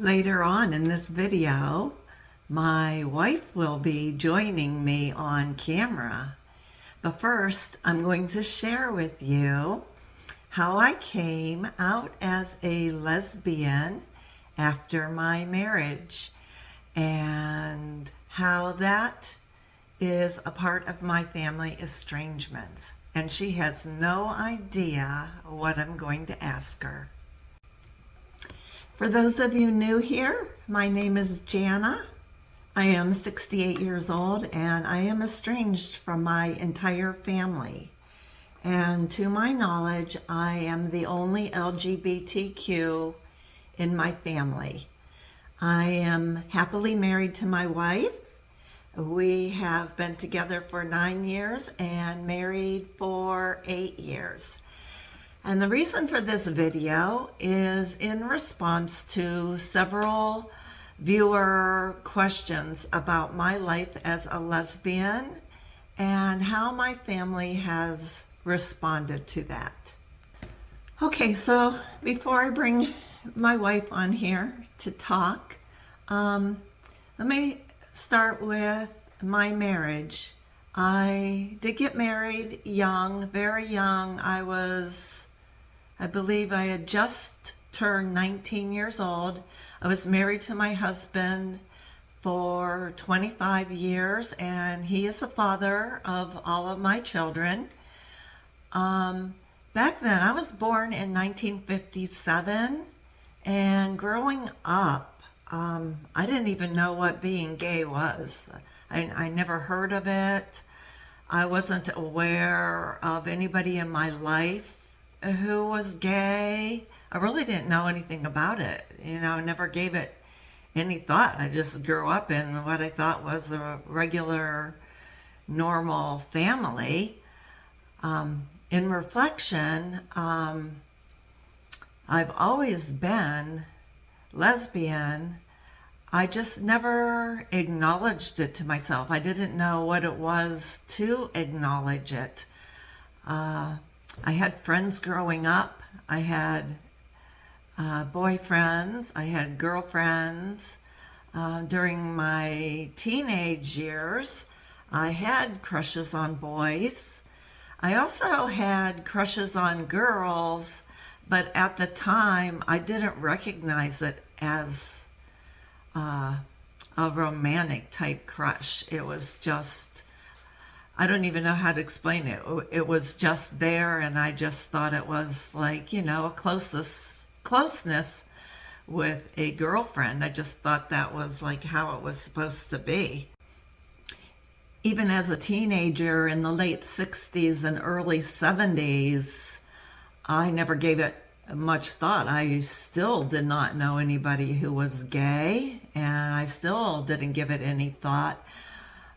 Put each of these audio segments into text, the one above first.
Later on in this video, my wife will be joining me on camera. But first, I'm going to share with you how I came out as a lesbian after my marriage and how that is a part of my family estrangements. And she has no idea what I'm going to ask her. For those of you new here, my name is Jana. I am 68 years old and I am estranged from my entire family. And to my knowledge, I am the only LGBTQ in my family. I am happily married to my wife. We have been together for 9 years and married for 8 years. And the reason for this video is in response to several viewer questions about my life as a lesbian and how my family has responded to that. Okay, so before I bring my wife on here to talk, let me start with my marriage. I did get married young, very young. I believe I had just turned 19 years old. I was married to my husband for 25 years, and he is the father of all of my children. Back then, I was born in 1957, and growing up, I didn't even know what being gay was. I never heard of it. I wasn't aware of anybody in my life who was gay. I really didn't know anything about it. Never gave it any thought. I just grew up in what I thought was a regular, normal family. In reflection, I've always been lesbian. I just never acknowledged it to myself. I didn't know what it was to acknowledge it. I had friends growing up. I had boyfriends. I had girlfriends. During my teenage years, I had crushes on boys. I also had crushes on girls, but at the time, I didn't recognize it as a romantic type crush. It was just, I don't even know how to explain it. It was just there, and I just thought it was like, a closeness with a girlfriend. I just thought that was like how it was supposed to be. Even as a teenager in the late 60s and early 70s, I never gave it much thought. I still did not know anybody who was gay, and I still didn't give it any thought.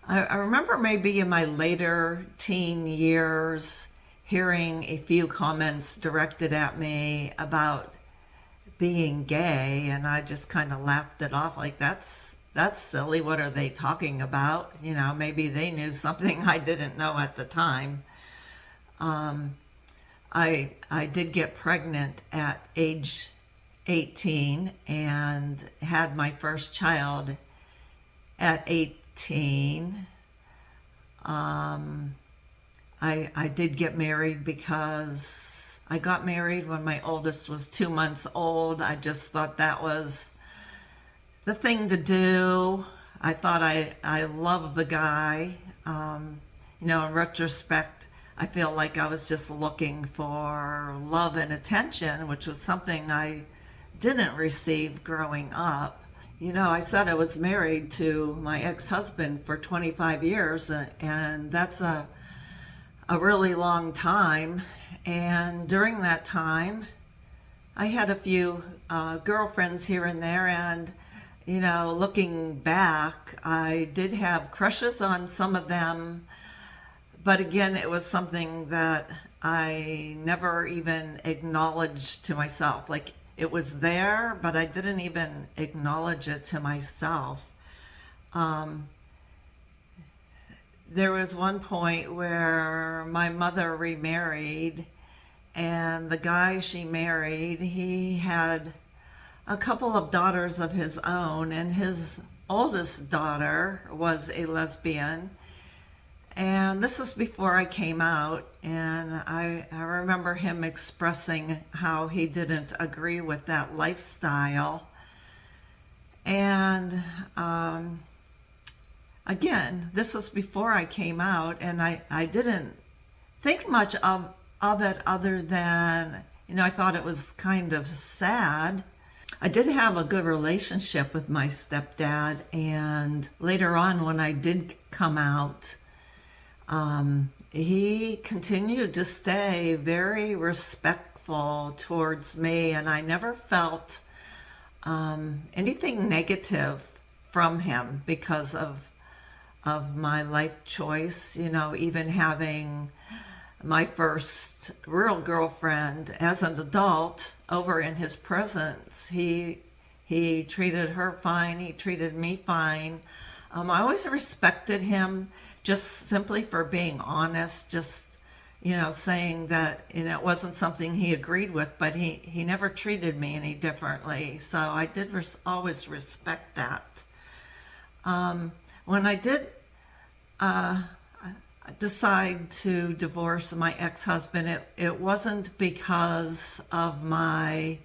I remember maybe in my later teen years hearing a few comments directed at me about being gay, and I just kind of laughed it off like, that's silly. What are they talking about? Maybe they knew something I didn't know at the time. I did get pregnant at age 18 and had my first child at 18. I did get married because I got married when my oldest was 2 months old. I just thought that was the thing to do. I thought I loved the guy. In retrospect, I feel like I was just looking for love and attention, which was something I didn't receive growing up. I said I was married to my ex-husband for 25 years, and that's a really long time. And during that time, I had a few girlfriends here and there, and looking back, I did have crushes on some of them, but again, it was something that I never even acknowledged to myself. Like, it was there, but I didn't even acknowledge it to myself. There was one point where my mother remarried, and the guy she married, he had a couple of daughters of his own, and his oldest daughter was a lesbian. And this was before I came out, and I remember him expressing how he didn't agree with that lifestyle. And again, this was before I came out, and I didn't think much of it other than, I thought it was kind of sad. I did have a good relationship with my stepdad, and later on when I did come out, he continued to stay very respectful towards me, and I never felt anything negative from him because of my life choice. Even having my first real girlfriend as an adult over in his presence, he treated her fine, he treated me fine. I always respected him just simply for being honest, just, saying that, it wasn't something he agreed with, but he never treated me any differently. So I did always respect that. When I did decide to divorce my ex-husband, it wasn't because of my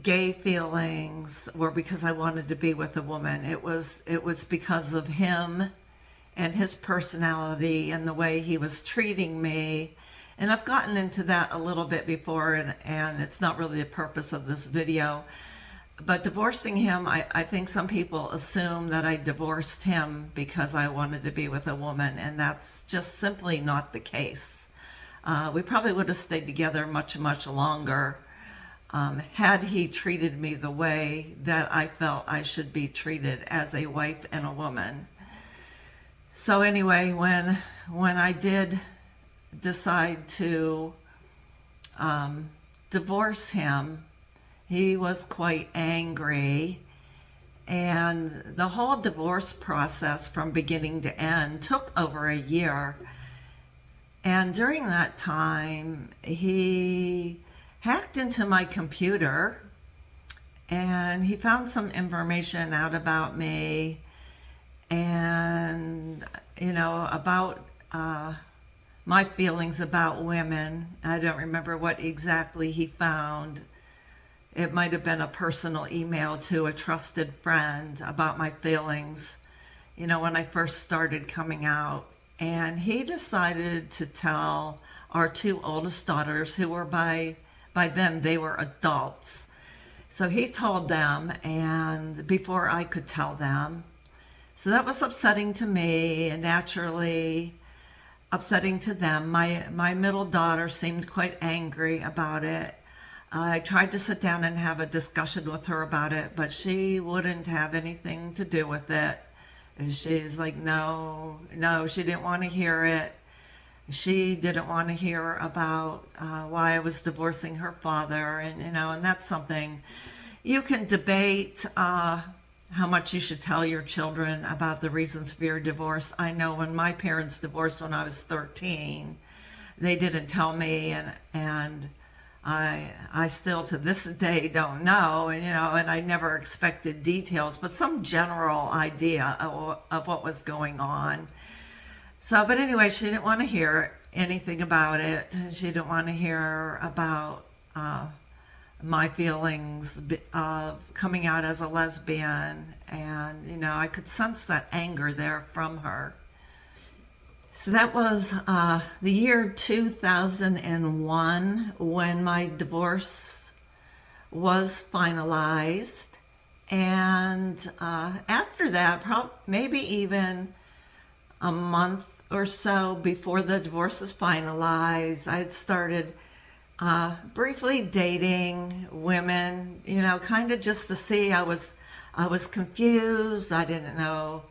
gay feelings or because I wanted to be with a woman. It was because of him and his personality and the way he was treating me. And I've gotten into that a little bit before, and it's not really the purpose of this video. But divorcing him, I think some people assume that I divorced him because I wanted to be with a woman, and that's just simply not the case. We probably would have stayed together much, much longer had he treated me the way that I felt I should be treated as a wife and a woman. So anyway, when I did decide to divorce him, he was quite angry, and the whole divorce process from beginning to end took over a year. And during that time, he hacked into my computer, and he found some information out about me and, about my feelings about women. I don't remember what exactly he found. It might have been a personal email to a trusted friend about my feelings, when I first started coming out. And he decided to tell our two oldest daughters, who were by then they were adults. So he told them, and before I could tell them. So that was upsetting to me, and naturally upsetting to them. My middle daughter seemed quite angry about it. I tried to sit down and have a discussion with her about it, but she wouldn't have anything to do with it. And she's like, no, she didn't want to hear it. She didn't want to hear about why I was divorcing her father. And that's something you can debate, how much you should tell your children about the reasons for your divorce. I know when my parents divorced when I was 13, they didn't tell me, and I still to this day don't know, and I never expected details, but some general idea of what was going on. So, but anyway, she didn't want to hear anything about it. She didn't want to hear about my feelings of coming out as a lesbian, and I could sense that anger there from her. So that was the year 2001 when my divorce was finalized. And after that, maybe even a month or so before the divorce was finalized, I had started briefly dating women, kind of just to see. I was confused. I didn't know,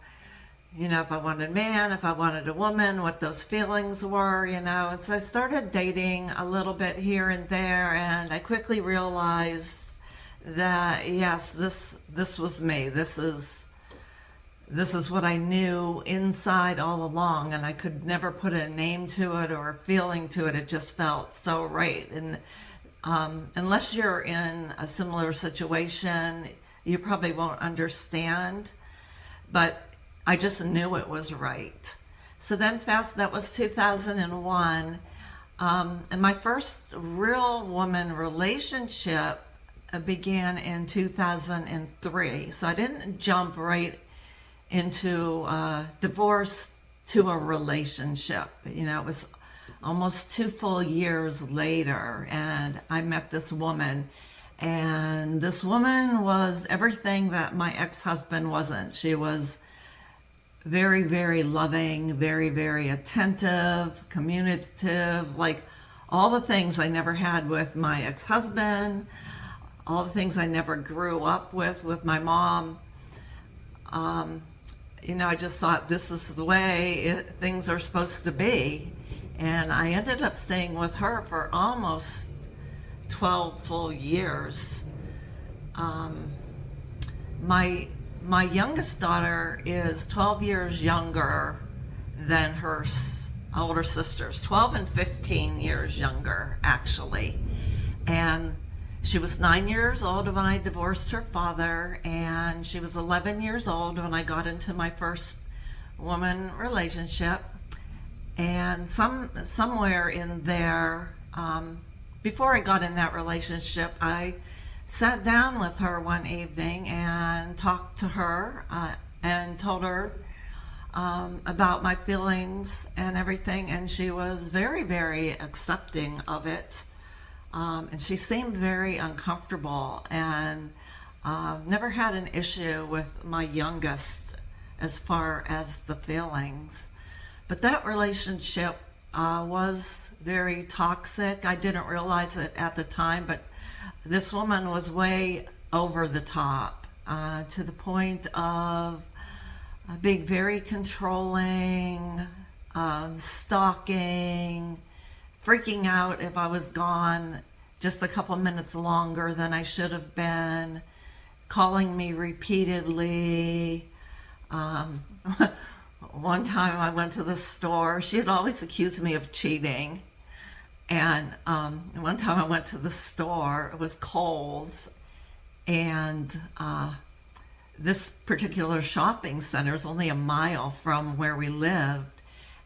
if I wanted a man, if I wanted a woman, what those feelings were, and so I started dating a little bit here and there, and I quickly realized that, yes, this was me. This is what I knew inside all along, and I could never put a name to it or a feeling to it. It just felt so right. And Unless you're in a similar situation, you probably won't understand, but I just knew it was right. So then that was 2001. And my first real woman relationship began in 2003. So I didn't jump right into divorce to a relationship. You know, it was almost 2 full years later, and I met this woman. And this woman was everything that my ex-husband wasn't. She was very, very loving, very, very attentive, communicative, like all the things I never had with my ex-husband, all the things I never grew up with my mom. You know, I just thought this is the way things are supposed to be. And I ended up staying with her for almost 12 full years. My youngest daughter is 12 years younger than her older sisters, 12 and 15 years younger, actually. And she was 9 years old when I divorced her father, and she was 11 years old when I got into my first woman relationship. And somewhere in there, before I got in that relationship, I sat down with her one evening and talked to her and told her about my feelings and everything, and she was very, very accepting of it. And she seemed very uncomfortable, and never had an issue with my youngest as far as the feelings. But that relationship was very toxic. I didn't realize it at the time, but this woman was way over the top, to the point of being very controlling, stalking, freaking out if I was gone just a couple minutes longer than I should have been, calling me repeatedly. One time I went to the store. She had always accused me of cheating. And one time I went to the store. It was Kohl's. And this particular shopping center is only a mile from where we lived.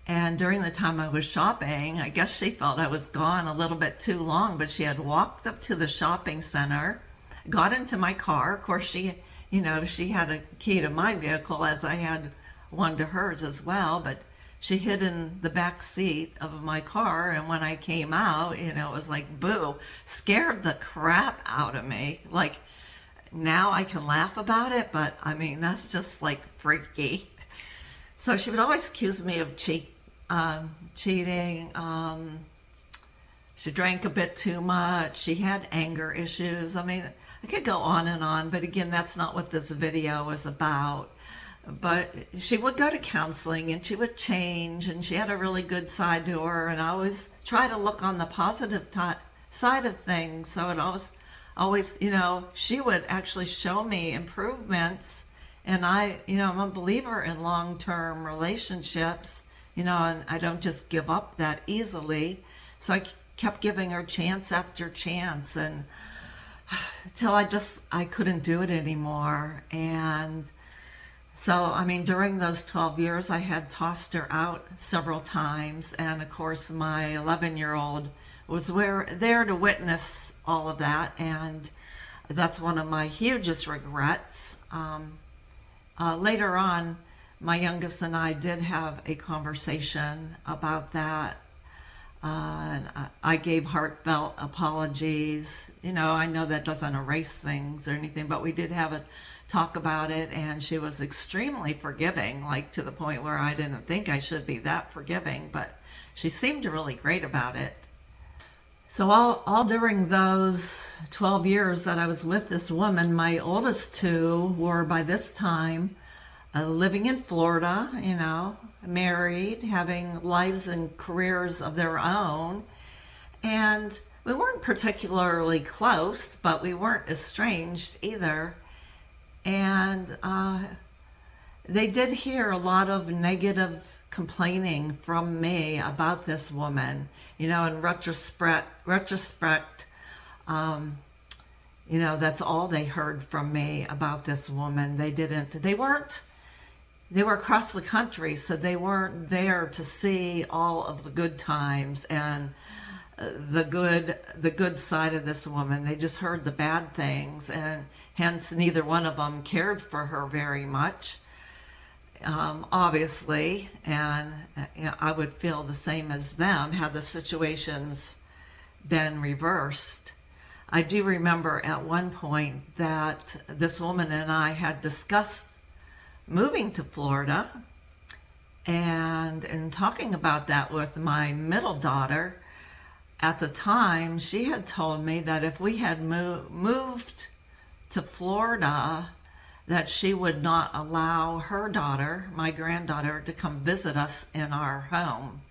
And during the time I was shopping, I guess she felt I was gone a little bit too long, but she had walked up to the shopping center, got into my car. Of course, she had a key to my vehicle, as I had one to hers as well, but she hid in the back seat of my car. And when I came out, it was like, boo, scared the crap out of me. Like, now I can laugh about it, but I mean, that's just like freaky. So she would always accuse me of cheating. She drank a bit too much. She had anger issues. I mean, I could go on and on, but again, that's not what this video is about. But she would go to counseling, and she would change, and she had a really good side to her, and I always try to look on the positive side of things. So it always, she would actually show me improvements. And I'm a believer in long-term relationships, and I don't just give up that easily. So I kept giving her chance after chance, and till I couldn't do it anymore. And so, I mean, during those 12 years, I had tossed her out several times. And of course, my 11-year-old was there to witness all of that. And that's one of my hugest regrets. Later on, my youngest and I did have a conversation about that. I gave heartfelt apologies. I know that doesn't erase things or anything, but we did have a talk about it, and she was extremely forgiving, like to the point where I didn't think I should be that forgiving, but she seemed really great about it. So all during those 12 years that I was with this woman, my oldest two were by this time living in Florida, married, having lives and careers of their own. And we weren't particularly close, but we weren't estranged either. And they did hear a lot of negative complaining from me about this woman. In retrospect, You know, that's all they heard from me about this woman. They were across the country, so they weren't there to see all of the good times and the good side of this woman. They just heard the bad things, and hence neither one of them cared for her very much, obviously. And you know, I would feel the same as them had the situations been reversed. I do remember at one point that this woman and I had discussed moving to Florida, and in talking about that with my middle daughter, at the time, she had told me that if we had moved to Florida, that she would not allow her daughter, my granddaughter, to come visit us in our home.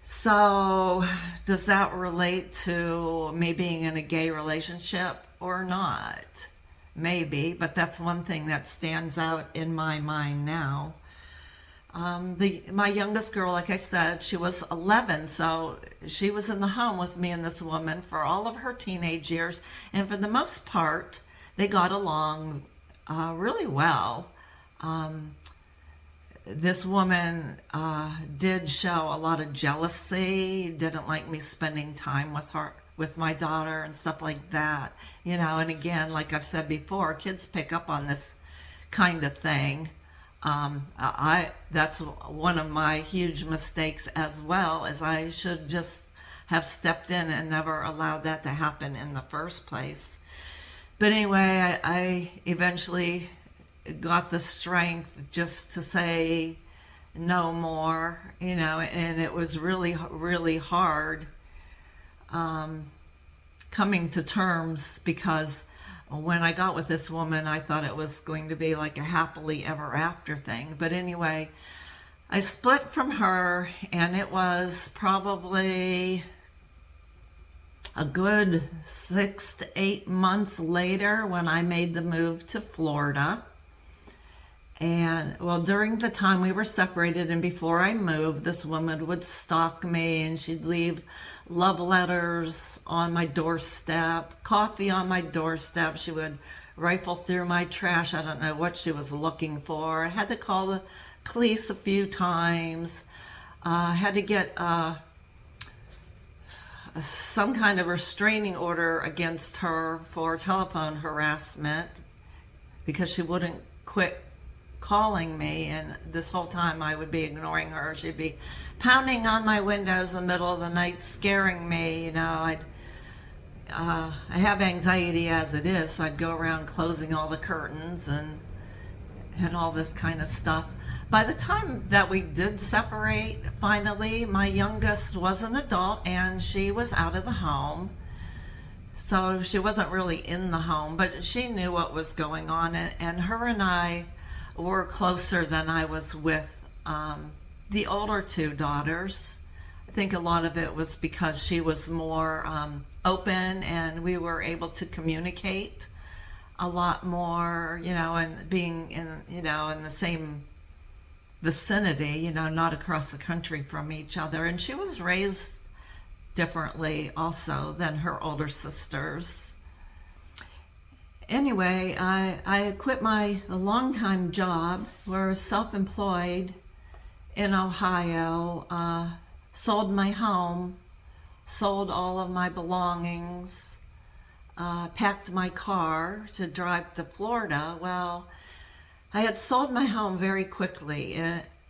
So does that relate to me being in a gay relationship or not? Maybe, but that's one thing that stands out in my mind now. My youngest girl, like I said, she was 11, so she was in the home with me and this woman for all of her teenage years, and for the most part, they got along really well. This woman did show a lot of jealousy, didn't like me spending time with my daughter and stuff like that, you know. And again, like I've said before, kids pick up on this kind of thing. That's one of my huge mistakes as well, as I should just have stepped in and never allowed that to happen in the first place. But anyway, I eventually got the strength just to say no more, you know, and it was really, really hard coming to terms, because when I got with this woman, I thought it was going to be like a happily ever after thing. But anyway, I split from her, and it was probably a good 6 to 8 months later when I made the move to Florida. And well, during the time we were separated and before I moved, this woman would stalk me, and she'd leave love letters on my doorstep, coffee on my doorstep. She would rifle through my trash. I don't know what she was looking for. I had to call the police a few times. I had to get some kind of restraining order against her for telephone harassment, because she wouldn't quit calling me, and this whole time I would be ignoring her. She'd be pounding on my windows in the middle of the night, scaring me. You know, I have anxiety as it is, so I'd go around closing all the curtains and all this kind of stuff. By the time that we did separate, finally, my youngest was an adult and she was out of the home. So she wasn't really in the home, but she knew what was going on, and her and I were closer than I was with the older two daughters. I think a lot of it was because she was more open, and we were able to communicate a lot more, you know, and being in, you know, in the same vicinity, you know, not across the country from each other. And she was raised differently also than her older sisters. Anyway, I quit my longtime job, was self-employed in Ohio, sold my home, sold all of my belongings, packed my car to drive to Florida. Well, I had sold my home very quickly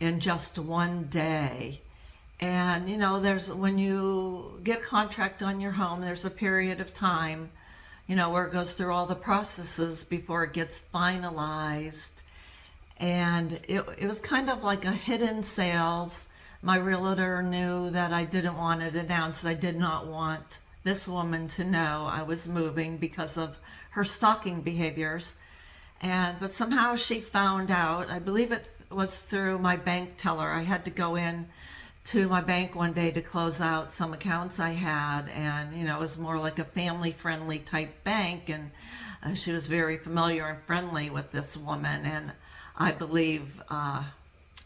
in just one day. And, you know, when you get a contract on your home, there's a period of time, you know, where it goes through all the processes before it gets finalized. And it was kind of like a hidden sales. My realtor knew that I didn't want it announced. I did not want this woman to know I was moving because of her stalking behaviors. But somehow she found out. I believe it was through my bank teller. I had to go in to my bank one day to close out some accounts I had, and you know, it was more like a family-friendly type bank, and she was very familiar and friendly with this woman, and I believe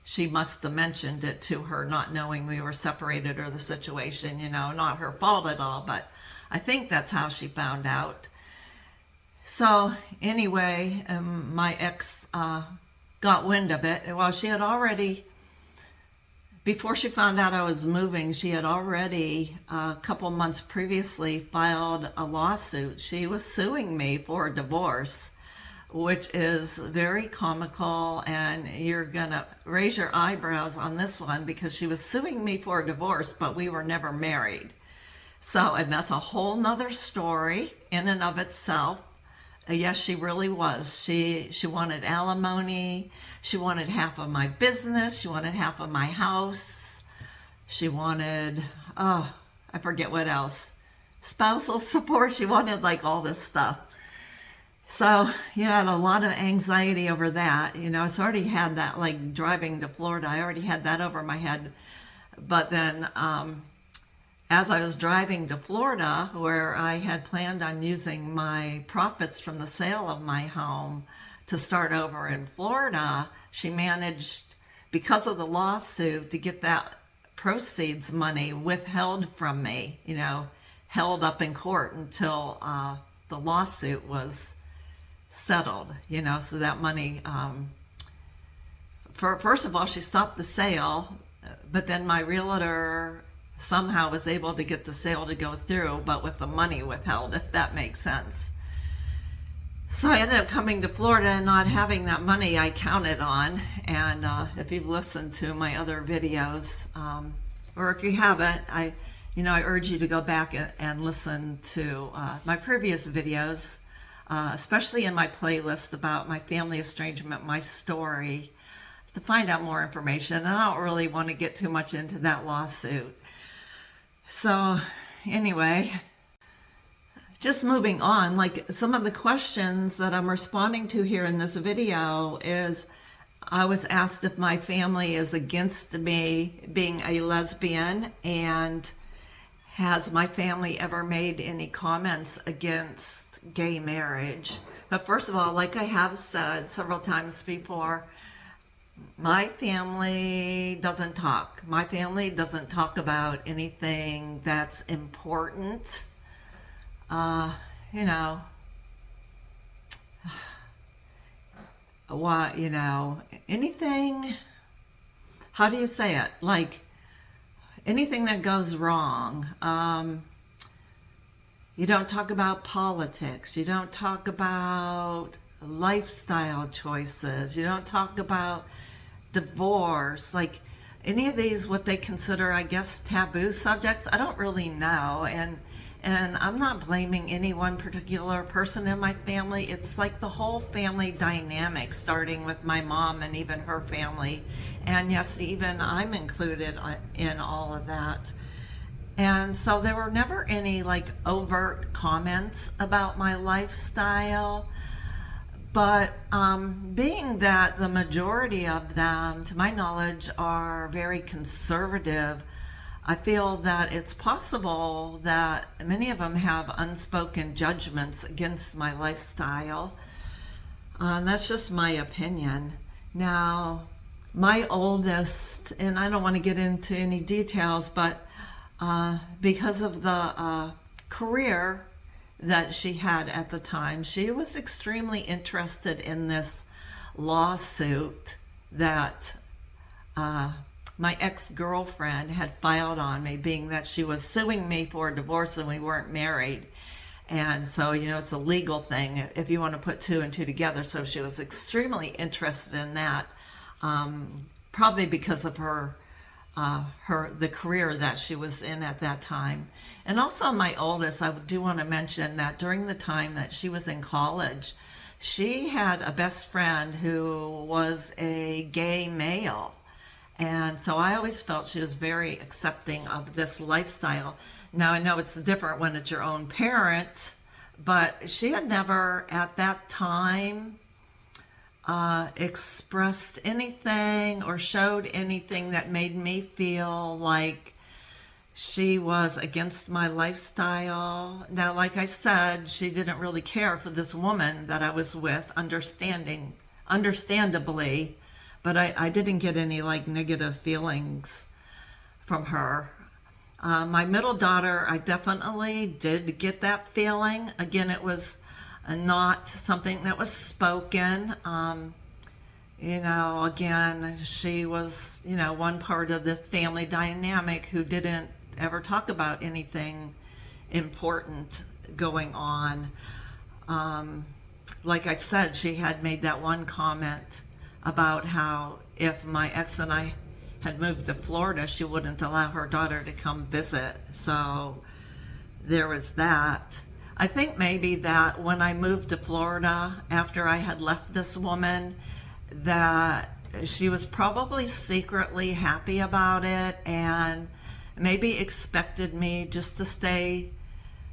she must have mentioned it to her, not knowing we were separated or the situation, you know, not her fault at all, but I think that's how she found out. So anyway, my ex got wind of it. Well, she had already, before she found out I was moving, she had already, a couple months previously, filed a lawsuit. She was suing me for a divorce, which is very comical, and you're gonna raise your eyebrows on this one because she was suing me for a divorce, but we were never married. So, and that's a whole nother story in and of itself. Yes, she really was. She wanted alimony. She wanted half of my business. She wanted half of my house. She wanted, oh, I forget what else. Spousal support. She wanted like all this stuff. So, I had a lot of anxiety over that. I already had that, like driving to Florida, I already had that over my head. But then, as I was driving to Florida, where I had planned on using my profits from the sale of my home to start over in Florida, she managed, because of the lawsuit, to get that proceeds money withheld from me, held up in court until the lawsuit was settled, so that money, first of all, she stopped the sale, but then my realtor somehow was able to get the sale to go through, but with the money withheld, if that makes sense. So I ended up coming to Florida and not having that money I counted on. And if you've listened to my other videos, or if you haven't, I urge you to go back and listen to my previous videos, especially in my playlist about my family estrangement, my story, to find out more information. And I don't really want to get too much into that lawsuit. So anyway, just moving on, like some of the questions that I'm responding to here in this video is, I was asked if my family is against me being a lesbian, and has my family ever made any comments against gay marriage? But first of all, like I have said several times before, my family doesn't talk. My family doesn't talk about anything that's important. Anything, how do you say it? Like anything that goes wrong. You don't talk about politics. You don't talk about lifestyle choices. You don't talk about divorce, like any of these, what they consider, I guess, taboo subjects. I don't really know, and I'm not blaming any one particular person in my family. It's like the whole family dynamic, starting with my mom and even her family, and yes, even I'm included in all of that. And so there were never any like overt comments about my lifestyle. But being that the majority of them, to my knowledge, are very conservative, I feel that it's possible that many of them have unspoken judgments against my lifestyle. That's just my opinion. Now, my oldest, and I don't want to get into any details, but because of the career that she had at the time, she was extremely interested in this lawsuit that my ex-girlfriend had filed on me, being that she was suing me for a divorce and we weren't married. And so, it's a legal thing if you want to put two and two together. So she was extremely interested in that, probably because of the career that she was in at that time. And also my oldest, I do want to mention that during the time that she was in college, she had a best friend who was a gay male. And so I always felt she was very accepting of this lifestyle. Now I know it's different when it's your own parent, but she had never at that time expressed anything or showed anything that made me feel like she was against my lifestyle. Now, like I said, she didn't really care for this woman that I was with, understandably, but I didn't get any like negative feelings from her. My middle daughter, I definitely did get that feeling. Again, it was not something that was spoken. Again, she was, one part of the family dynamic who didn't ever talk about anything important going on. Like I said, she had made that one comment about how if my ex and I had moved to Florida, she wouldn't allow her daughter to come visit. So there was that. I think maybe that when I moved to Florida after I had left this woman, that she was probably secretly happy about it and maybe expected me just to stay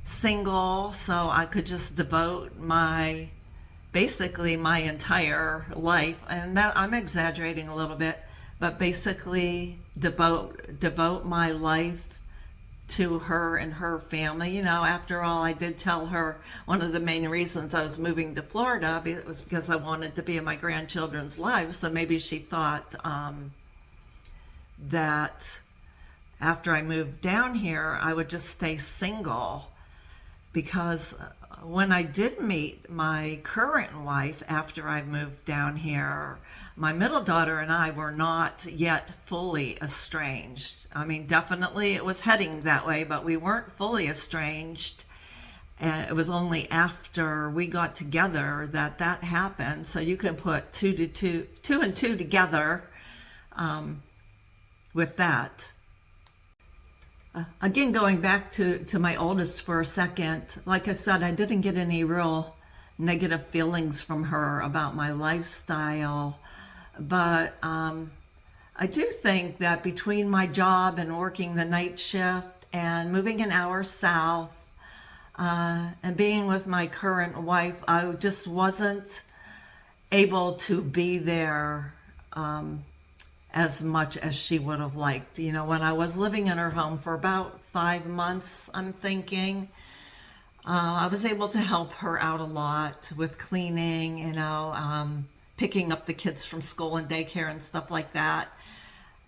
single so I could just devote basically my entire life, and that I'm exaggerating a little bit, but basically devote my life to her and her family. After all, I did tell her one of the main reasons I was moving to Florida was because I wanted to be in my grandchildren's lives. So maybe she thought that after I moved down here, I would just stay single. Because when I did meet my current wife after I moved down here, my middle daughter and I were not yet fully estranged. I mean, definitely it was heading that way, but we weren't fully estranged. And it was only after we got together that happened. So you can put two and two together with that. Again, going back to my oldest for a second, like I said, I didn't get any real negative feelings from her about my lifestyle. But I do think that between my job and working the night shift and moving an hour south and being with my current wife, I just wasn't able to be there as much as she would have liked. When I was living in her home for about 5 months, I'm thinking, I was able to help her out a lot with cleaning, picking up the kids from school and daycare and stuff like that.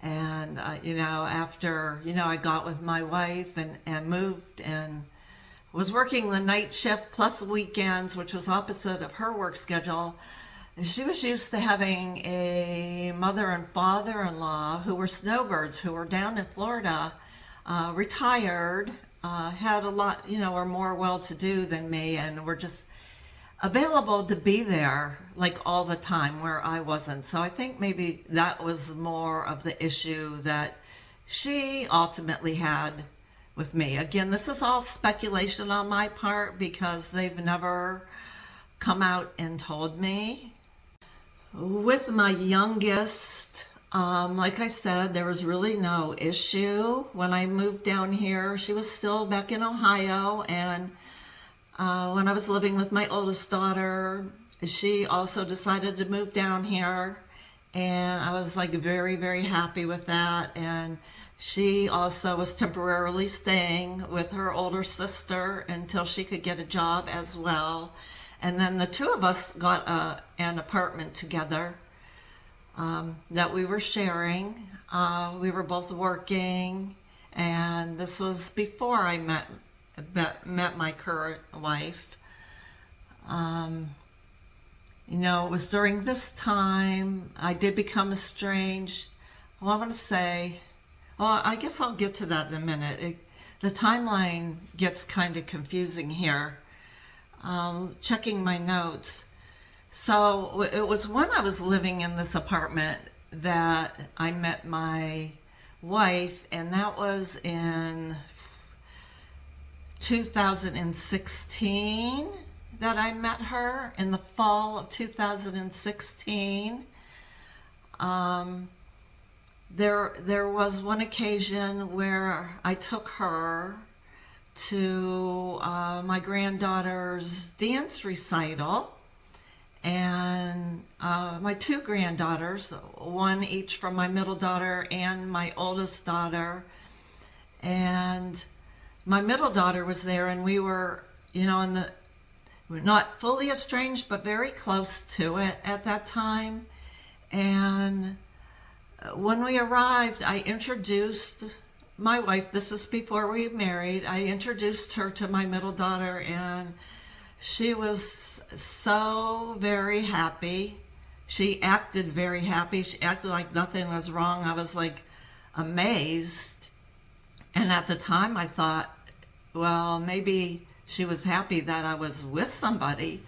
And, after, I got with my wife and moved and was working the night shift plus weekends, which was opposite of her work schedule. She was used to having a mother and father-in-law who were snowbirds, who were down in Florida, retired, had a lot, were more well-to-do than me, and were just available to be there like all the time where I wasn't. So I think maybe that was more of the issue that she ultimately had with me. Again, this is all speculation on my part because they've never come out and told me. With my youngest, like I said, there was really no issue. When I moved down here, she was still back in Ohio, and when I was living with my oldest daughter, she also decided to move down here, and I was like very, very happy with that. And she also was temporarily staying with her older sister until she could get a job as well. And then the two of us got an apartment together that we were sharing. We were both working, and this was before I met my current wife. It was during this time I did become estranged. Well, I want to say, I guess I'll get to that in a minute. The timeline gets kind of confusing here. Checking my notes. So it was when I was living in this apartment that I met my wife, and that was in 2016 that I met her, in the fall of 2016. There was one occasion where I took her to my granddaughter's dance recital, and my two granddaughters, one each from my middle daughter and my oldest daughter, and my middle daughter was there, and we were, we're not fully estranged, but very close to it at that time. And when we arrived, I introduced my wife, this is before we married, I introduced her to my middle daughter, and she was so very happy. She acted very happy. She acted like nothing was wrong. I was like amazed. And at the time I thought, well, maybe she was happy that I was with somebody.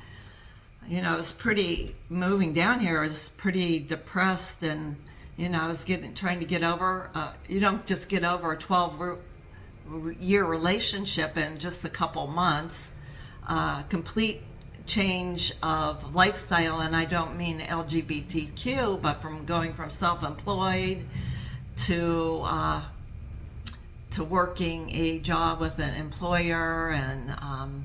You know, I was pretty, moving down here, I was pretty depressed, and, you know, I was trying to get over, you don't just get over a 12-year relationship in just a couple months. Complete change of lifestyle, and I don't mean LGBTQ, but from going from self-employed to working a job with an employer, and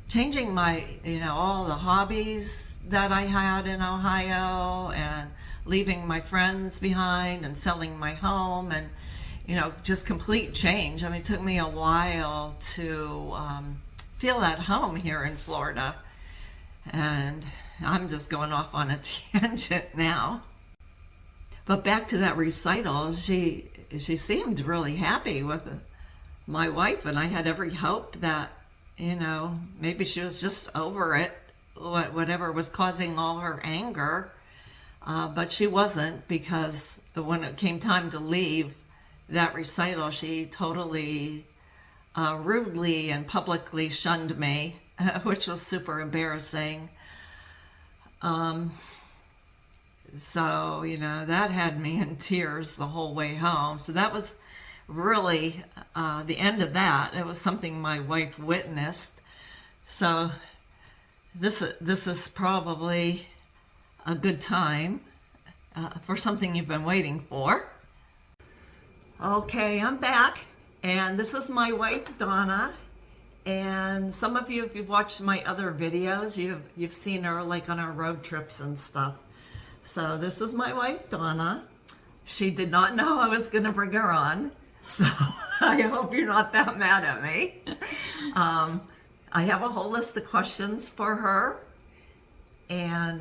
changing my, you know, all the hobbies that I had in Ohio, and leaving my friends behind, and selling my home, and, you know, just complete change. I mean, it took me a while to feel at home here in Florida. And I'm just going off on a tangent now. But back to that recital, she seemed really happy with my wife, and I had every hope that, you know, maybe she was just over it, whatever was causing all her anger. But she wasn't, because when it came time to leave that recital, she totally rudely and publicly shunned me, which was super embarrassing. So, you know, that had me in tears the whole way home. So that was really the end of that. It was something my wife witnessed. So this is probably a good time for something you've been waiting for. Okay, I'm back, and this is my wife, Donna. And some of you, if you've watched my other videos, you've seen her like on our road trips and stuff. So this is my wife, Donna. She did not know I was going to bring her on, so I hope you're not that mad at me. I have a whole list of questions for her, and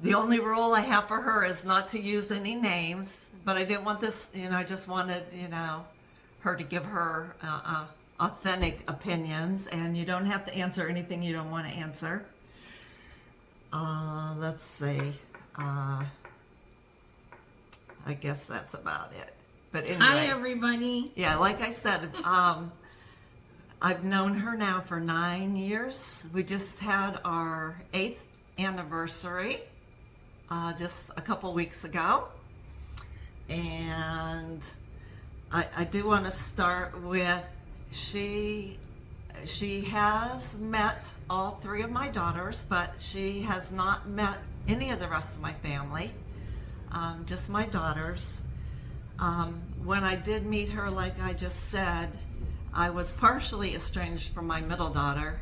the only rule I have for her is not to use any names, but I didn't want this, you know, I just wanted, you know, her to give her authentic opinions, and you don't have to answer anything you don't want to answer. Let's see. I guess that's about it. But anyway. Hi, everybody. Yeah, like I said, I've known her now for 9 years. We just had our 8th anniversary just a couple weeks ago. And I do want to start with, she has met all 3 of my daughters, but she has not met any of the rest of my family, just my daughters. When I did meet her, like I just said, I was partially estranged from my middle daughter,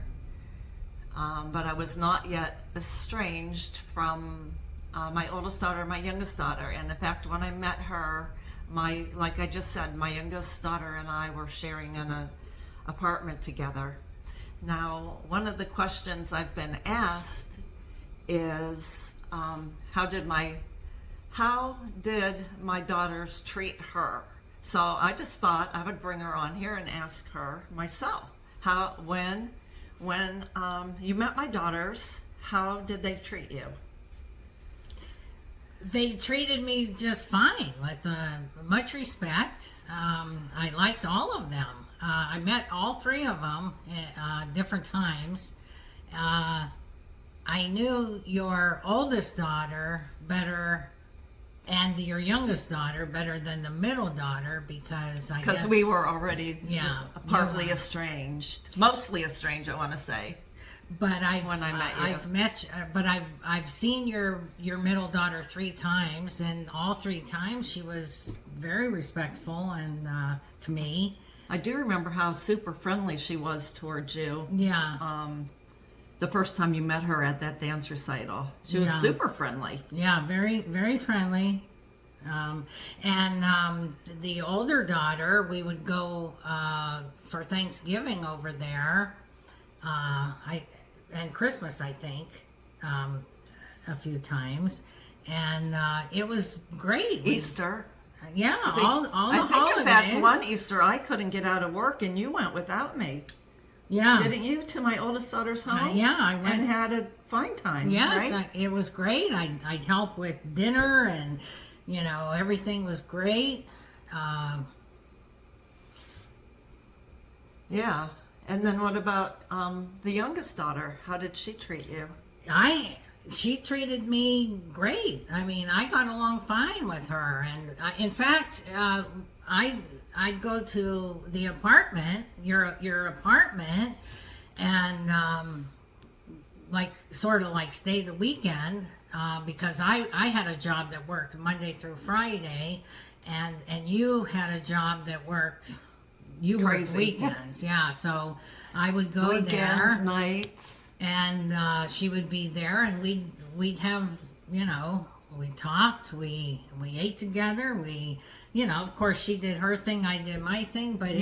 but I was not yet estranged from my oldest daughter, my youngest daughter. And in fact, when I met her, like I just said, my youngest daughter and I were sharing an apartment together. Now, one of the questions I've been asked is, how did my daughters treat her? So I just thought I would bring her on here and ask her myself. When you met my daughters, how did they treat you? They treated me just fine, with much respect. I liked all of them. I met all 3 of them at different times. I knew your oldest daughter better and your youngest daughter better than the middle daughter, because we were already partly estranged, mostly estranged, I want to say. But I've seen your middle daughter 3 times, and all 3 times she was very respectful and to me. I do remember how super friendly she was towards you. Yeah. The first time you met her at that dance recital, she was super friendly. Yeah, very, very friendly. And the older daughter, we would go for Thanksgiving over there. And Christmas, I think, a few times. And it was great. Easter. Yeah, I think, all the I think holidays. in fact, one Easter I couldn't get out of work and you went without me. Yeah. Didn't you, to my oldest daughter's home? Yeah, I went. And had a fine time, Yes, right? it was great. I'd help with dinner, and everything was great. Yeah. And then what about the youngest daughter? How did she treat you? She treated me great. I mean, I got along fine with her, and in fact, I'd go to the apartment, your apartment, and sort of like stay the weekend, because I had a job that worked Monday through Friday, and you had a job that worked. You worked weekends, yeah. So I would go Weekends, there, nights, and she would be there, and we'd have, we talked, we ate together, of course she did her thing, I did my thing, but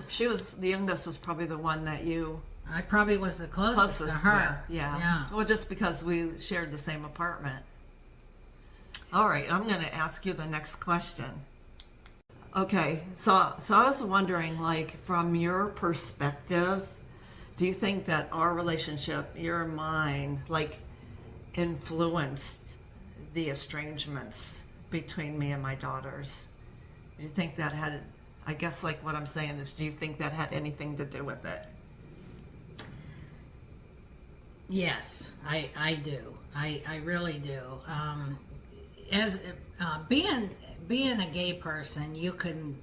she was the youngest, was probably the one that you I probably was the closest to her. with, yeah. Well, just because we shared the same apartment. All right, I'm going to ask you the next question. Okay, so I was wondering, like, from your perspective, do you think that our relationship, your and mine, like, influenced the estrangements between me and my daughters? Do you think that had, I guess, like, what I'm saying is, do you think that had anything to do with it? Yes, I do. I really do. As being a gay person, you can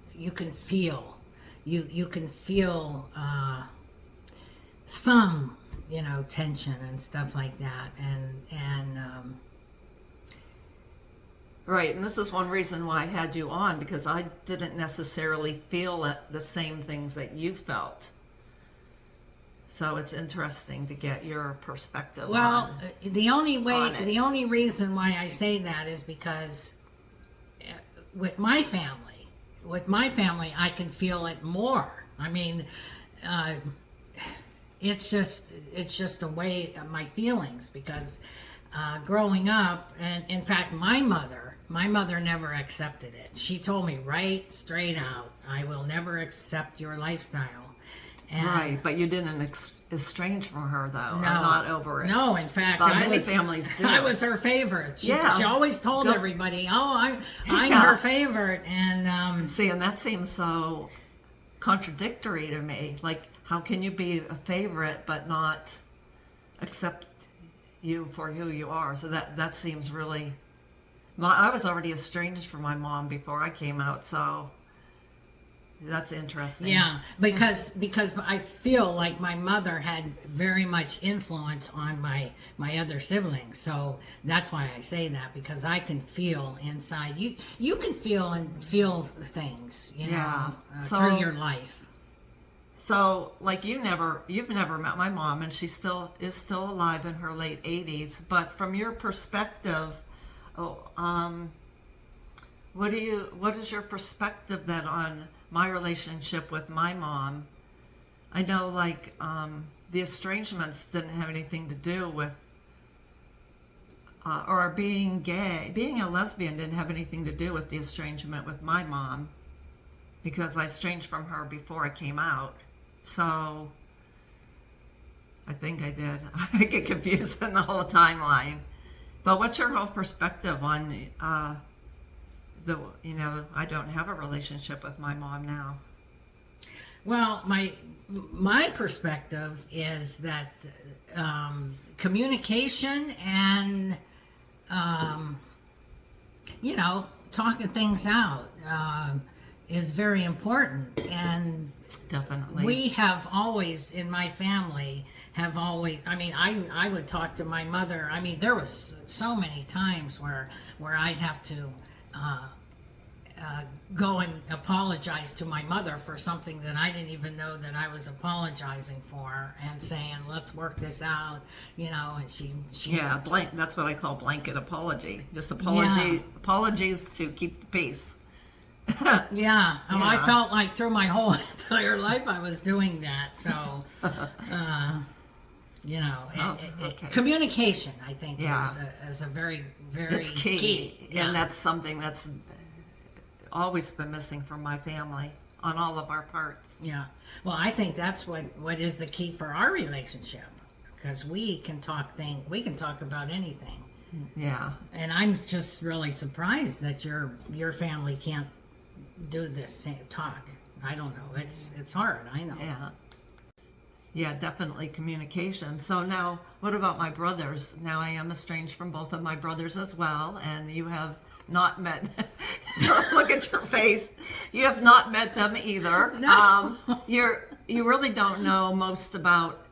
feel some tension and stuff like that, and right, and this is one reason why I had you on, because I didn't necessarily feel the same things that you felt. So it's interesting to get your perspective. Well, the only reason why I say that is because with my family, I can feel it more. I mean, it's just a way of my feelings, because growing up, and in fact, my mother never accepted it. She told me right straight out, I will never accept your lifestyle. And right, but you didn't estrange from her, though. No, I'm not over it. No, in fact, many families do. I was her favorite. She always told everybody, "Oh, I'm her favorite." And see, and that seems so contradictory to me. Like, how can you be a favorite but not accept you for who you are? So that seems really. I was already estranged from my mom before I came out, so. That's interesting. Yeah, because I feel like my mother had very much influence on my other siblings. So that's why I say that, because I can feel inside. You can feel things, through your life. So, like, you've never met my mom, and she is still alive in her late 80s. But from your perspective, what is your perspective then on my relationship with my mom? I know, like, the estrangements didn't have anything to do with, or being gay. Being a lesbian didn't have anything to do with the estrangement with my mom, because I estranged from her before I came out. So, I think I did. I get confused in the whole timeline. But what's your whole perspective on I don't have a relationship with my mom now? Well, my perspective is that communication and talking things out is very important. And definitely, we have always, in my family, I would talk to my mother. I mean, there was so many times where I'd have to go and apologize to my mother for something that I didn't even know that I was apologizing for, and saying, let's work this out, and she that's what I call blanket apology. Just apologies to keep the peace. Yeah. I felt like through my whole entire life I was doing that. So, okay. Communication, I think, is a very, very it's key. Yeah. And that's something that's always been missing from my family on all of our parts. Yeah. Well, I think that's what is the key for our relationship, because we can talk about anything. Yeah. And I'm just really surprised that your family can't do this talk. I don't know. It's hard. I know. Yeah. Yeah, definitely communication. So now, what about my brothers? Now I am estranged from both of my brothers as well, and you have not met. Look at your face. You have not met them either. No. You really don't know most about.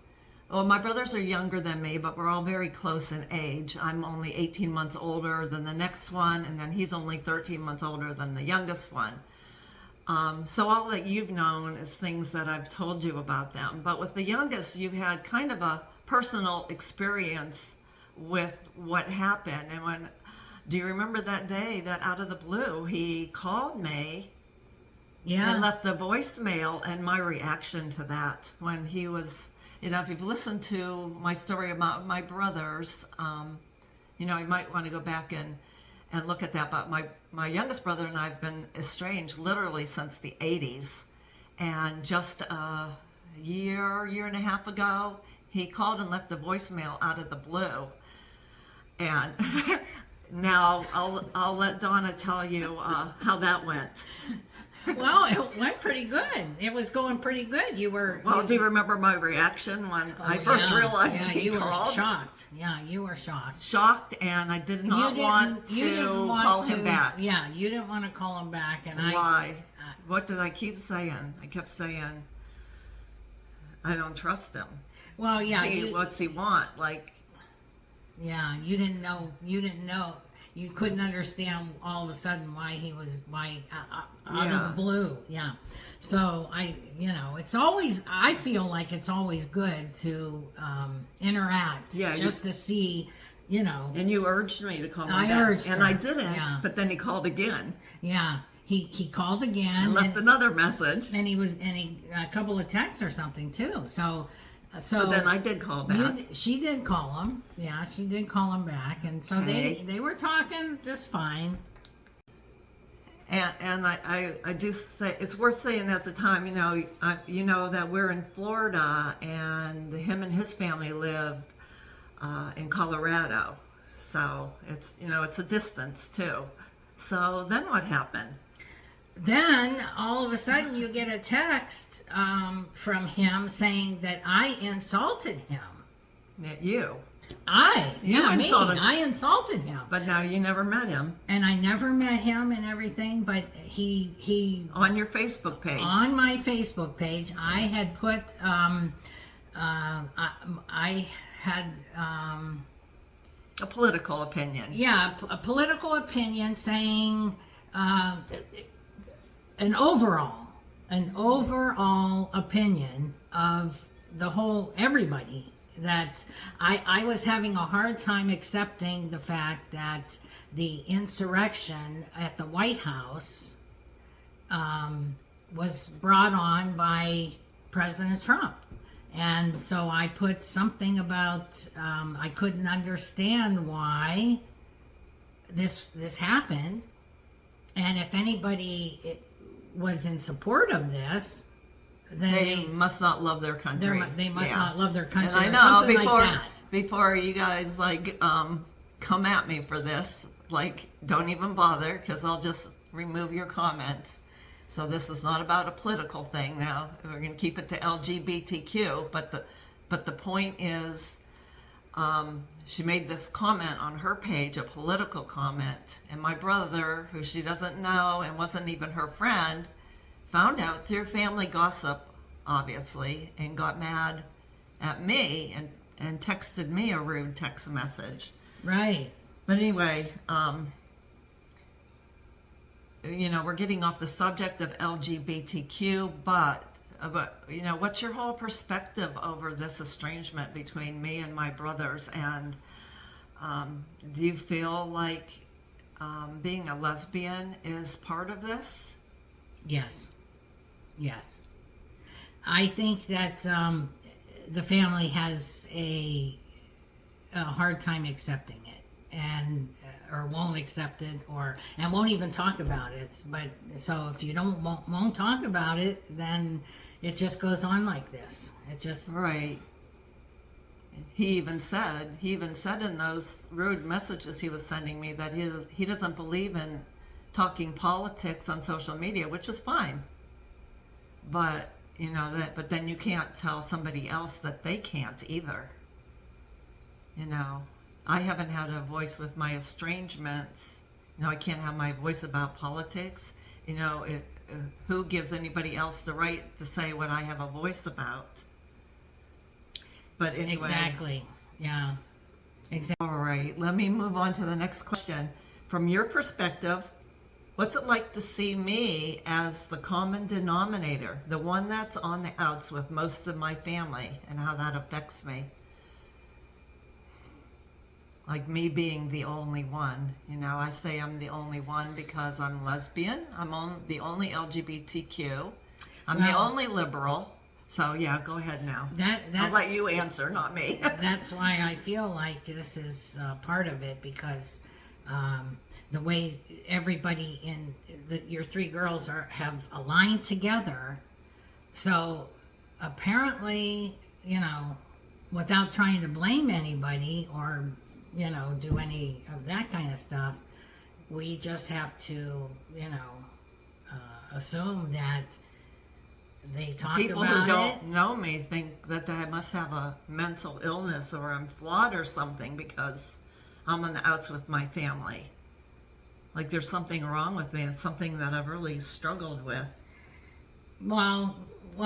Well, my brothers are younger than me, but we're all very close in age. I'm only 18 months older than the next one, and then he's only 13 months older than the youngest one. So all that you've known is things that I've told you about them. But with the youngest, you've had kind of a personal experience with what happened. And do you remember that day that out of the blue, he called me and left a voicemail, and my reaction to that when he was... if you've listened to my story about my brothers, you might want to go back and look at that. But my youngest brother and I have been estranged literally since the 80s. And just a year and a half ago, he called and left a voicemail out of the blue. And now I'll let Donna tell you how that went. Well, it went pretty good. It was going pretty good. Do you remember my reaction when I first realized he you called? were shocked. Yeah, you were shocked. Shocked, and I did not want to call him back. Yeah, you didn't want to call him back. And why? What did I keep saying? I kept saying, I don't trust him. Well, yeah. What's he want? Yeah, you didn't know. You couldn't understand all of a sudden why out of the blue. Yeah. So it's always, I feel like it's always good to interact just to see, And you urged me to call him back. I urged him. I didn't, but then he called again. Yeah. He called again. And left another message. And he a couple of texts or something too. So then I did call back. She did call him. Yeah, she did call him back. And so they were talking just fine. And I do say, it's worth saying at the time, that we're in Florida and him and his family live in Colorado. So it's a distance too. So then what happened? Then all of a sudden you get a text from him saying that I insulted him. You? I insulted him. But now you never met him. And I never met him and everything, but he on your Facebook page. On my Facebook page, I had put I had a political opinion. Yeah, a political opinion saying an overall opinion of the whole everybody, that I was having a hard time accepting the fact that the insurrection at the White House was brought on by President Trump. And so I put something about I couldn't understand why this happened, and if anybody was in support of this, then they must not love their country. They must not love their country. And I know, or something like that. Before you guys come at me for this, don't even bother, because I'll just remove your comments. So this is not about a political thing now. We're going to keep it to LGBTQ, but the point is, she made this comment on her page, a political comment, and my brother, who she doesn't know and wasn't even her friend, found out through family gossip, obviously, and got mad at me and texted me a rude text message. Right. But anyway, we're getting off the subject of LGBTQ, but what's your whole perspective over this estrangement between me and my brothers? And do you feel like being a lesbian is part of this? Yes. I think that the family has a hard time accepting it, and or won't accept it, and won't even talk about it. But so if you won't talk about it, then it just goes on like this. It just Right. He even said in those rude messages he was sending me that he doesn't believe in talking politics on social media, which is fine. But but then you can't tell somebody else that they can't either. I haven't had a voice with my estrangements. I can't have my voice about politics. Who gives anybody else the right to say what I have a voice about? But anyway. Exactly. Yeah. Exactly. All right, let me move on to the next question. From your perspective, what's it like to see me as the common denominator, the one that's on the outs with most of my family, and how that affects me? Like me being the only one. I say I'm the only one because I'm lesbian. I'm the only LGBTQ. I'm the only liberal. So yeah, go ahead now. I'll let you answer, not me. That's why I feel like this is part of it, because the way everybody in your three girls have aligned together. So apparently, without trying to blame anybody or do any of that kind of stuff, we just have to assume that they talk People about who don't it. know me think that I must have a mental illness or I'm flawed or something because I'm on the outs with my family. Like there's something wrong with me. It's something that I've really struggled with. Well,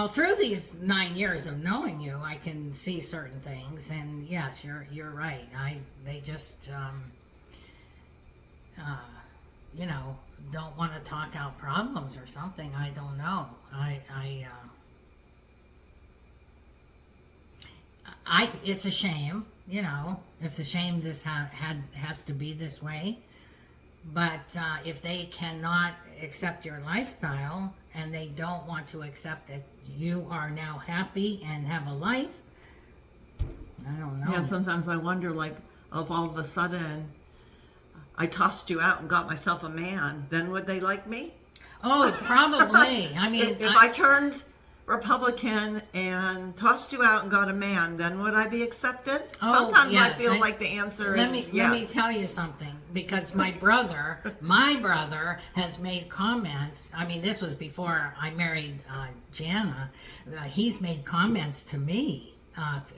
through these 9 years of knowing you, I can see certain things, and yes, you're right. They just don't want to talk out problems or something. I don't know. It's a shame. It's a shame this has to be this way. But if they cannot accept your lifestyle and they don't want to accept that you are now happy and have a life, I don't know. Yeah, sometimes I wonder, like, if all of a sudden I tossed you out and got myself a man, then would they like me? Oh, probably. I mean, if I turned Republican and tossed you out and got a man, then would I be accepted? Sometimes yes. I feel like the answer is yes. Let me tell you something, because my brother has made comments. I mean, this was before I married Jana. He's made comments to me.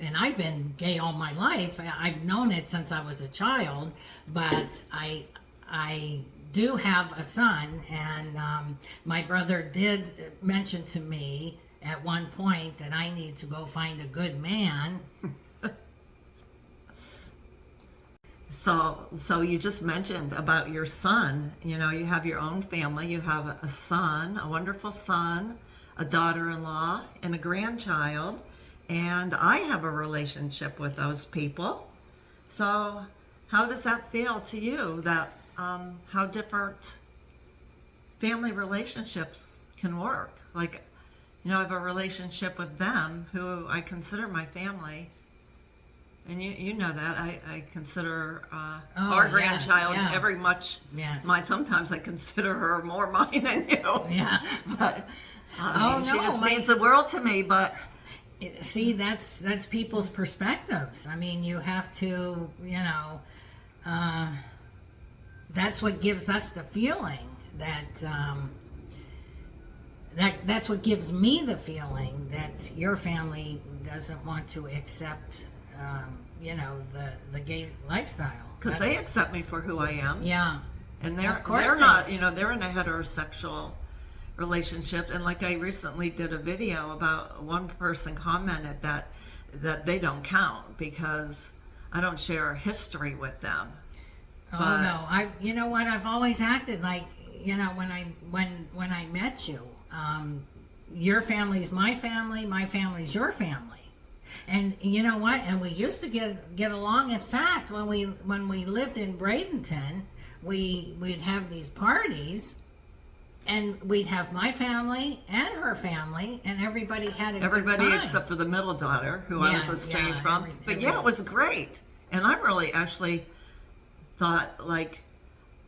And I've been gay all my life. I've known it since I was a child, but I do have a son, and my brother did mention to me at one point that I need to go find a good man. So you just mentioned about your son. You have your own family. You have a son, a wonderful son, a daughter-in-law, and a grandchild. And I have a relationship with those people. So how does that feel to you, that how different family relationships can work? Like, I have a relationship with them who I consider my family. And you know that. I consider our grandchild very much mine. Sometimes I consider her more mine than you. Yeah. But she just means the world to me. But see, that's people's perspectives. I mean, you have to, that's what gives us the feeling that that's what gives me the feeling that your family doesn't want to accept, the gay lifestyle. Because they accept me for who I am. Yeah. And they're not, they're in a heterosexual relationship. And like I recently did a video about, one person commented that they don't count because I don't share history with them. Oh no, you know what? I've always acted like, when I met you, your family's my family's your family. And you know what? And we used to get along. In fact, when we lived in Bradenton, we'd have these parties, and we'd have my family and her family, and everybody had a good time. Except for the middle daughter, who I was estranged from. But it was great. And I really actually thought, like,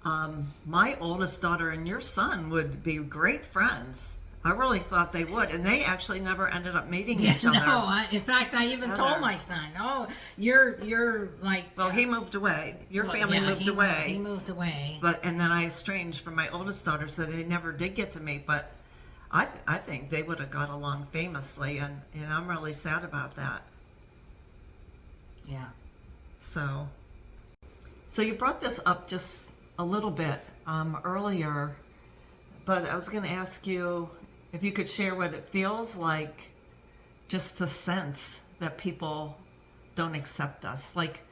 My oldest daughter and your son would be great friends. I really thought they would, and they actually never ended up meeting each other. No, in fact, I even told my son, "Oh, you're like." Well, he moved away. Your well, family yeah, moved away. He moved away. And then I estranged from my oldest daughter, so they never did get to meet. But I think they would have got along famously, and I'm really sad about that. Yeah. So you brought this up just a little bit earlier, but I was going to ask you if you could share what it feels like just to sense that people don't accept us. Like,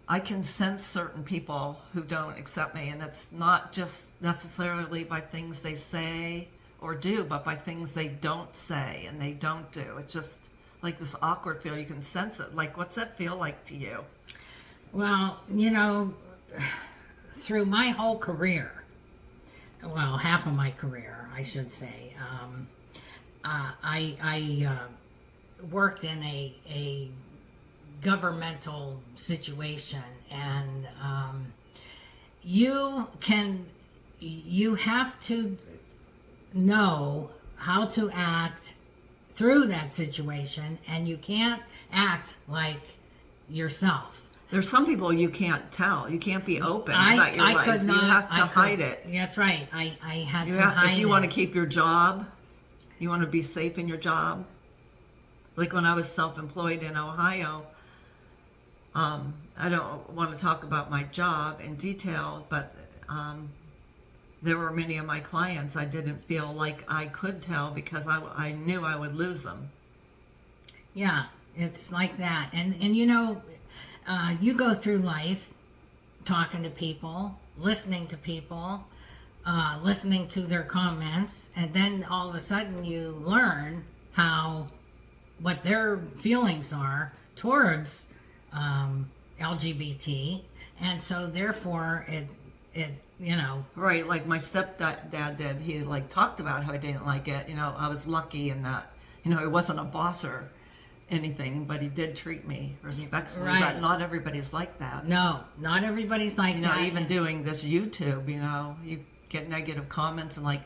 I can sense certain people who don't accept me, and it's not just necessarily by things they say or do, but by things they don't say and they don't do. It's just like this awkward feel. You can sense it. Like, what's that feel like to you? Well, through my whole career, well, half of my career, I should say, I worked in a governmental situation, and you have to know how to act through that situation, and you can't act like yourself. There's some people you can't tell. You can't be open about your life. Could not, you have to hide it. That's right. I had to hide it. If you want to keep your job, you want to be safe in your job. Like when I was self-employed in Ohio, I don't want to talk about my job in detail, but there were many of my clients I didn't feel like I could tell because I knew I would lose them. Yeah, it's like that. And you go through life talking to people, listening to people, listening to their comments, and then all of a sudden you learn what their feelings are towards LGBT, and so therefore it right, like my stepdad did. He talked about how he didn't like it. I was lucky in that he wasn't a boss or anything, but he did treat me respectfully. Right. But not everybody's like that. No, not everybody's like that. Even doing this YouTube, you get negative comments and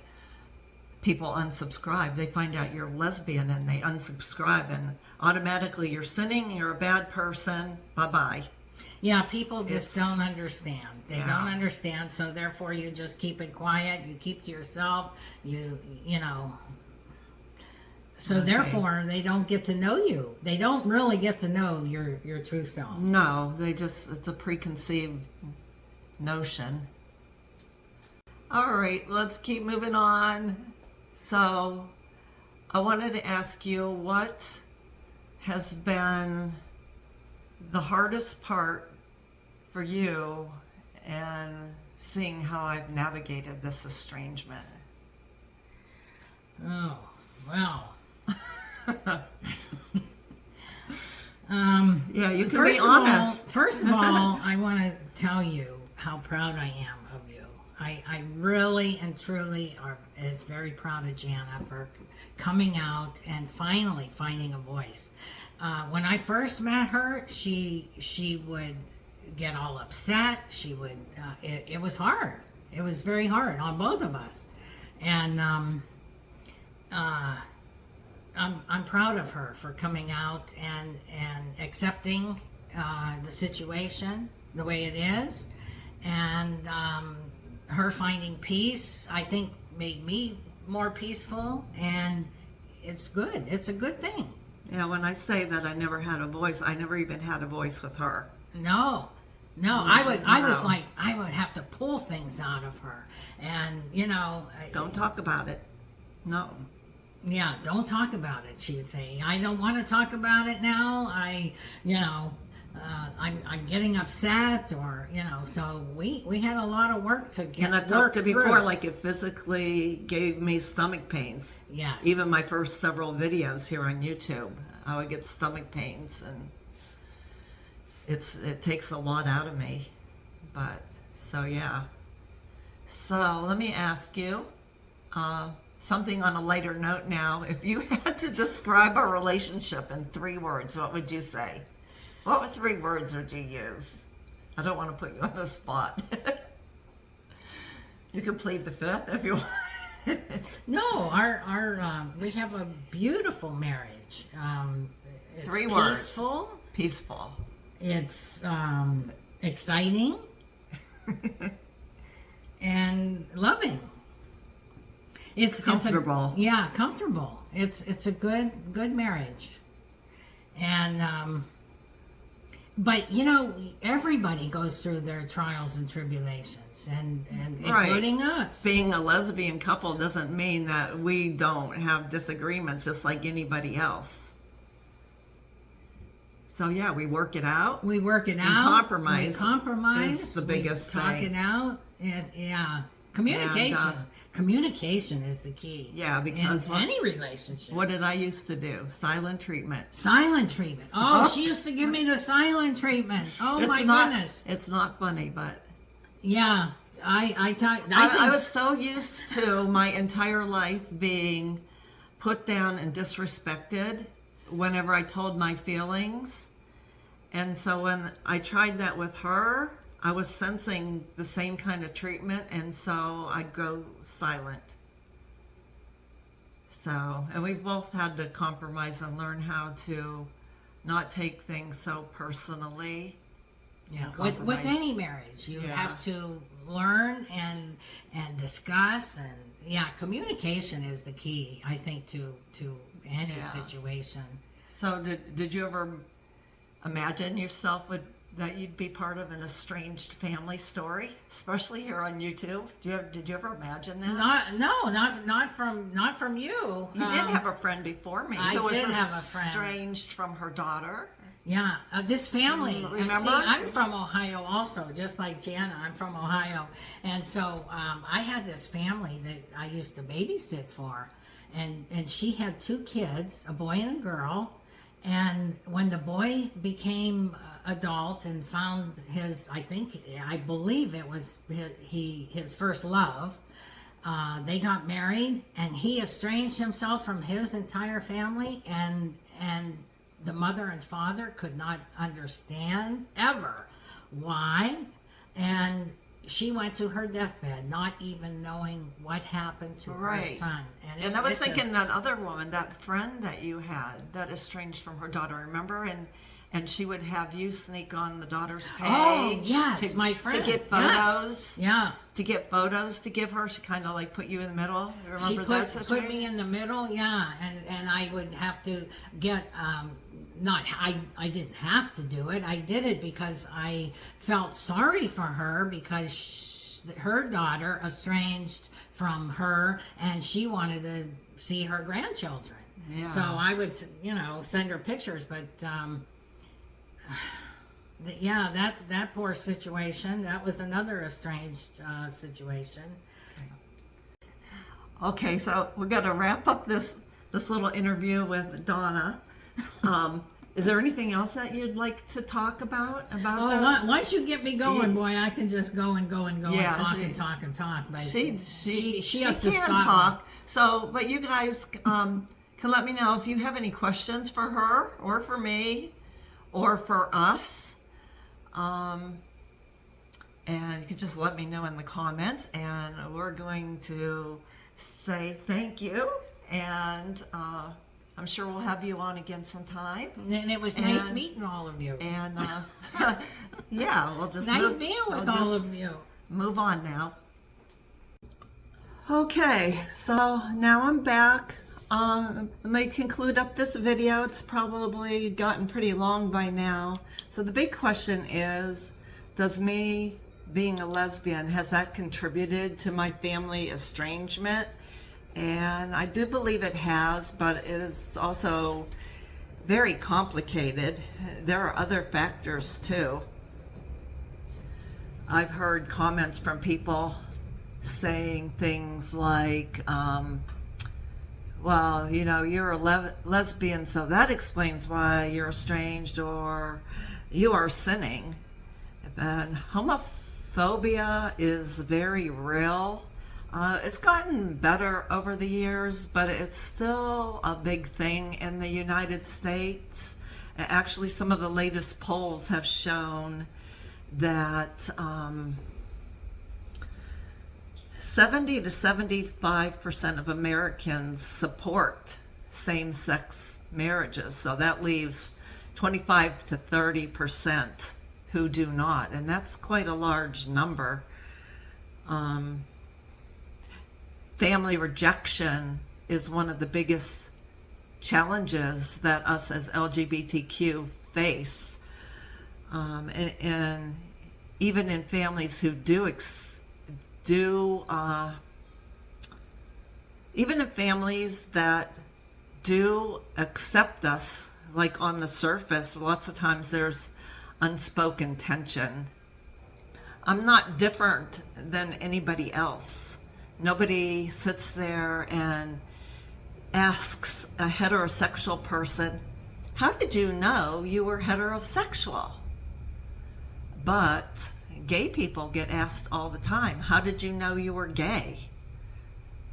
people unsubscribe. They find out you're lesbian and they unsubscribe, and automatically you're sinning, you're a bad person, bye-bye. Yeah, people just don't understand. They don't understand, so therefore you just keep it quiet, you keep to yourself, so therefore they don't get to know you. They don't really get to know your true self. No, it's a preconceived notion. All right, let's keep moving on. So I wanted to ask you, what has been the hardest part for you and seeing how I've navigated this estrangement? Oh, well. Yeah, you can be honest. First of all, I want to tell you how proud I am of you. I really and truly is very proud of Jana for coming out and finally finding a voice. When I first met her, she would get all upset. She would. It was hard. It was very hard on both of us, and I'm proud of her for coming out and accepting the situation the way it is, and her finding peace, I think, made me more peaceful, and it's good. It's a good thing. Yeah, when I say that I never had a voice, I never even had a voice with her. No, I would have to pull things out of her, and don't talk about it. No. Yeah, don't talk about it, she would say. I don't want to talk about it now. I'm getting upset, or so we had a lot of work to get. And I've talked to before, it physically gave me stomach pains. Yes. Even my first several videos here on YouTube, I would get stomach pains, and it takes a lot out of me. But so yeah. So let me ask you something on a lighter note now. If you had to describe our relationship in 3 words, what would you say? What 3 words would you use? I don't want to put you on the spot. You can plead the fifth if you want. No, our we have a beautiful marriage. It's 3 words. peaceful. Peaceful. It's exciting and loving. It's Comfortable. Comfortable. It's a good marriage, and but you know, everybody goes through their trials and tribulations, and Right. including us. Being a lesbian couple doesn't mean that we don't have disagreements just like anybody else. So yeah, we work it out. We work it And out. compromise We compromise. is the biggest we talk thing. it out. Yeah. Communication. And, Communication is the key. Yeah, because in any relationship. what did I used to do? Silent treatment. Silent treatment. Oh, she used to give me the silent treatment. Oh my goodness. It's not funny, but Yeah. I I was so used to my entire life being put down and disrespected whenever I told my feelings. And so when I tried that with her, I was sensing the same kind of treatment, and so I'd go silent. So, and we've both had to compromise and learn how to not take things so personally. Yeah, and with compromise. any marriage, you Yeah. have to learn and discuss, and communication is the key, I think, to any Yeah. situation. So did you ever imagine yourself that you'd be part of an estranged family story, especially here on YouTube? Did you ever imagine that? Not from you. You did have a friend before me I who was did have a friend. estranged from her daughter. Yeah, this family. Remember? See, I'm from Ohio also, just like Jana. I'm from Ohio. And so I had this family that I used to babysit for. And she had 2 kids, a boy and a girl. And when the boy became adult and found I believe it was his first love, they got married, and he estranged himself from his entire family, and the mother and father could not understand ever why, and she went to her deathbed not even knowing what happened to her son. And I was thinking that other woman, that friend that you had, that estranged from her daughter, remember? And she would have you sneak on the daughter's page. Oh, yes, my friend. To get photos. Yes. Yeah. To get photos to give her. She kind of like put you in the middle. Remember She that situation? put me in the middle, yeah, and I would have to get I didn't have to do it. I did it because I felt sorry for her, because her daughter estranged from her, and she wanted to see her grandchildren. Yeah. So I would, send her pictures, but that poor situation. That was another estranged situation. Okay, so we're going to wrap up this little interview with Donna. Is there anything else that you'd like to talk about? Once you get me going, boy, I can just go and go and go Yeah, and talk and talk. But she has to can stop talk. me. So, but you guys can let me know if you have any questions for her or for me or for us. And you can just let me know in the comments, and we're going to say thank you, and I'm sure we'll have you on again sometime. And it was nice meeting all of you. And yeah, we'll just nice being with all of you. Move on now. Okay, so now I'm back. I may conclude up this video. It's probably gotten pretty long by now. So the big question is, does me being a lesbian, has that contributed to my family estrangement? And I do believe it has, but it is also very complicated. There are other factors too. I've heard comments from people saying things like, well, you're a lesbian, so that explains why you're estranged, or you are sinning. And homophobia is very real. It's gotten better over the years, but it's still a big thing in the United States. Actually, some of the latest polls have shown that 70 to 75% of Americans support same-sex marriages. So that leaves 25 to 30% who do not. And that's quite a large number. Family rejection is one of the biggest challenges that us as LGBTQ face. And even in families who even in families that do accept us, like on the surface, lots of times there's unspoken tension. I'm not different than anybody else. Nobody sits there and asks a heterosexual person, how did you know you were heterosexual? But gay people get asked all the time, how did you know you were gay?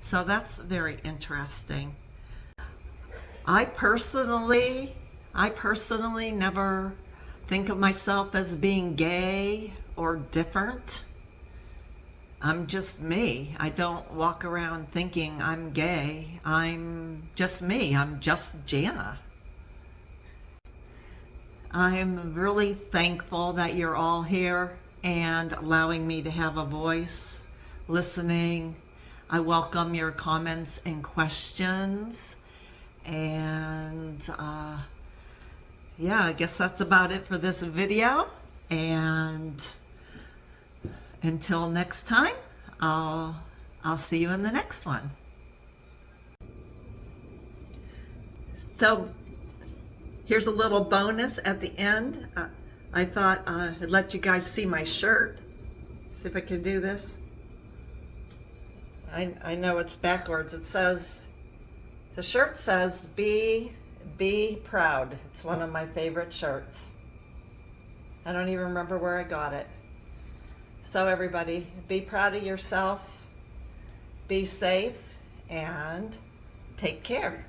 So that's very interesting. I personally never think of myself as being gay or different. I'm just me. I don't walk around thinking I'm gay. I'm just me. I'm just Jana. I'm really thankful that you're all here and allowing me to have a voice, listening. I welcome your comments and questions. And yeah, I guess that's about it for this video. And until next time, I'll see you in the next one. So here's a little bonus at the end. I thought I'd let you guys see my shirt. See if I can do this. I know it's backwards. It says, the shirt says, be proud. It's one of my favorite shirts. I don't even remember where I got it. So everybody, be proud of yourself, be safe, and take care.